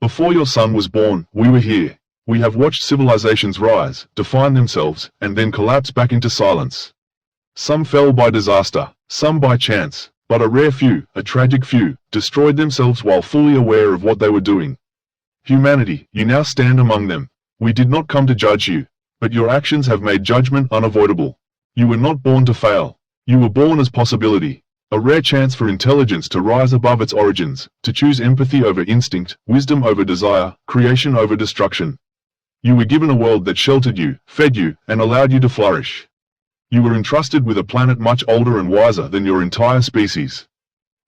Before your son was born, we were here. We have watched civilizations rise, define themselves, and then collapse back into silence. Some fell by disaster, some by chance, but a rare few, a tragic few, destroyed themselves while fully aware of what they were doing. Humanity, you now stand among them. We did not come to judge you, but your actions have made judgment unavoidable. You were not born to fail. You were born as possibility, a rare chance for intelligence to rise above its origins, to choose empathy over instinct, wisdom over desire, creation over destruction. You were given a world that sheltered you, fed you, and allowed you to flourish. You were entrusted with a planet much older and wiser than your entire species.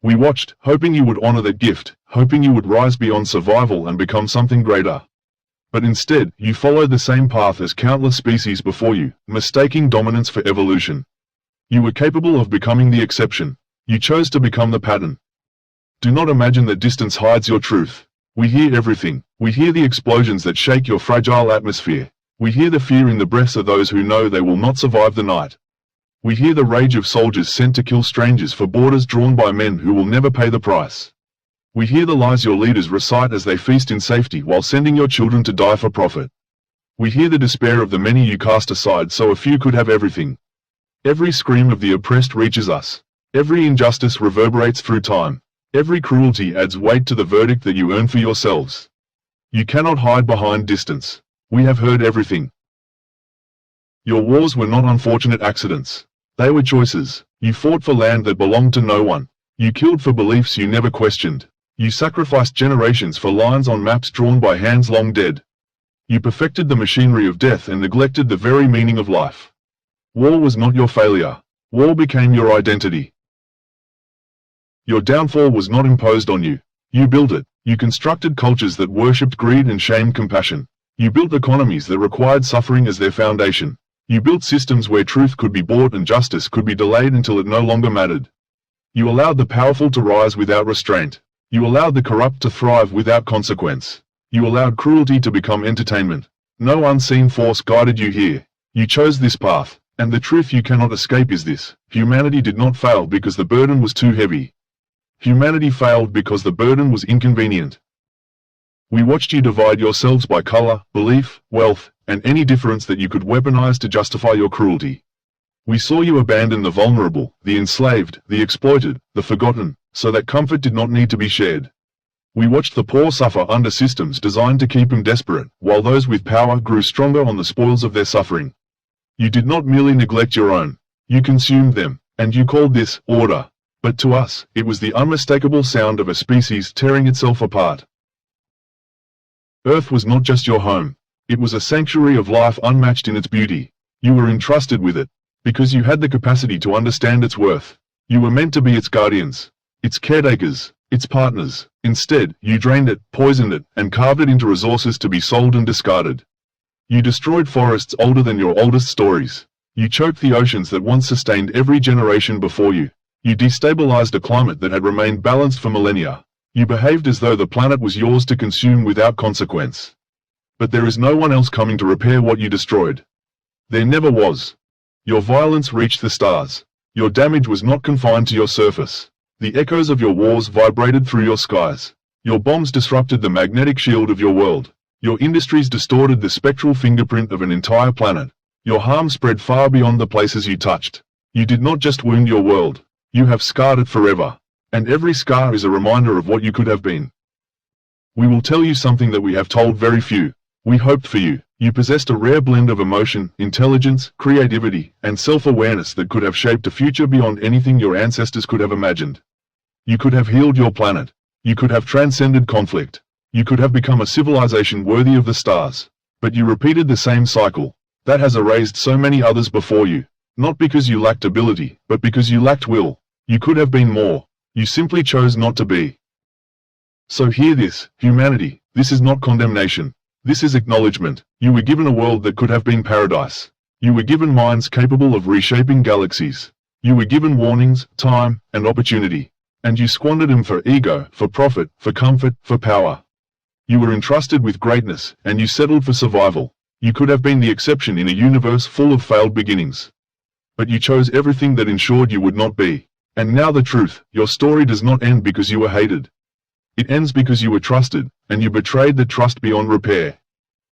We watched, hoping you would honor that gift, hoping you would rise beyond survival and become something greater. But instead, you followed the same path as countless species before you, mistaking dominance for evolution. You were capable of becoming the exception. You chose to become the pattern. Do not imagine that distance hides your truth. We hear everything. We hear the explosions that shake your fragile atmosphere. We hear the fear in the breaths of those who know they will not survive the night. We hear the rage of soldiers sent to kill strangers for borders drawn by men who will never pay the price. We hear the lies your leaders recite as they feast in safety while sending your children to die for profit. We hear the despair of the many you cast aside so a few could have everything. Every scream of the oppressed reaches us. Every injustice reverberates through time. Every cruelty adds weight to the verdict that you earn for yourselves. You cannot hide behind distance. We have heard everything. Your wars were not unfortunate accidents. They were choices. You fought for land that belonged to no one. You killed for beliefs you never questioned. You sacrificed generations for lines on maps drawn by hands long dead. You perfected the machinery of death and neglected the very meaning of life. War was not your failure. War became your identity. Your downfall was not imposed on you. You built it. You constructed cultures that worshipped greed and shamed compassion. You built economies that required suffering as their foundation. You built systems where truth could be bought and justice could be delayed until it no longer mattered. You allowed the powerful to rise without restraint. You allowed the corrupt to thrive without consequence. You allowed cruelty to become entertainment. No unseen force guided you here. You chose this path, and the truth you cannot escape is this: humanity did not fail because the burden was too heavy. Humanity failed because the burden was inconvenient. We watched you divide yourselves by color, belief, wealth, and any difference that you could weaponize to justify your cruelty. We saw you abandon the vulnerable, the enslaved, the exploited, the forgotten, so that comfort did not need to be shared. We watched the poor suffer under systems designed to keep them desperate, while those with power grew stronger on the spoils of their suffering. You did not merely neglect your own. You consumed them, and you called this order. But to us, it was the unmistakable sound of a species tearing itself apart. Earth was not just your home. It was a sanctuary of life unmatched in its beauty. You were entrusted with it, because you had the capacity to understand its worth. You were meant to be its guardians, its caretakers, its partners. Instead, you drained it, poisoned it, and carved it into resources to be sold and discarded. You destroyed forests older than your oldest stories. You choked the oceans that once sustained every generation before you. You destabilized a climate that had remained balanced for millennia. You behaved as though the planet was yours to consume without consequence. But there is no one else coming to repair what you destroyed. There never was. Your violence reached the stars. Your damage was not confined to your surface. The echoes of your wars vibrated through your skies. Your bombs disrupted the magnetic shield of your world. Your industries distorted the spectral fingerprint of an entire planet. Your harm spread far beyond the places you touched. You did not just wound your world. You have scarred it forever. And every scar is a reminder of what you could have been. We will tell you something that we have told very few. We hoped for you. You possessed a rare blend of emotion, intelligence, creativity, and self-awareness that could have shaped a future beyond anything your ancestors could have imagined. You could have healed your planet. You could have transcended conflict. You could have become a civilization worthy of the stars. But you repeated the same cycle. That has erased so many others before you. Not because you lacked ability, but because you lacked will. You could have been more. You simply chose not to be. So hear this, humanity. This is not condemnation. This is acknowledgement. You were given a world that could have been paradise. You were given minds capable of reshaping galaxies. You were given warnings, time, and opportunity. And you squandered them for ego, for profit, for comfort, for power. You were entrusted with greatness, and you settled for survival. You could have been the exception in a universe full of failed beginnings. But you chose everything that ensured you would not be. And now the truth: your story does not end because you were hated. It ends because you were trusted, and you betrayed the trust beyond repair.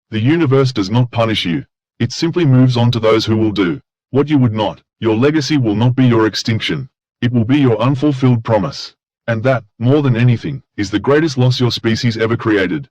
The universe does not punish you. It simply moves on to those who will do what you would not. Your legacy will not be your extinction. It will be your unfulfilled promise. And that, more than anything, is the greatest loss your species ever created.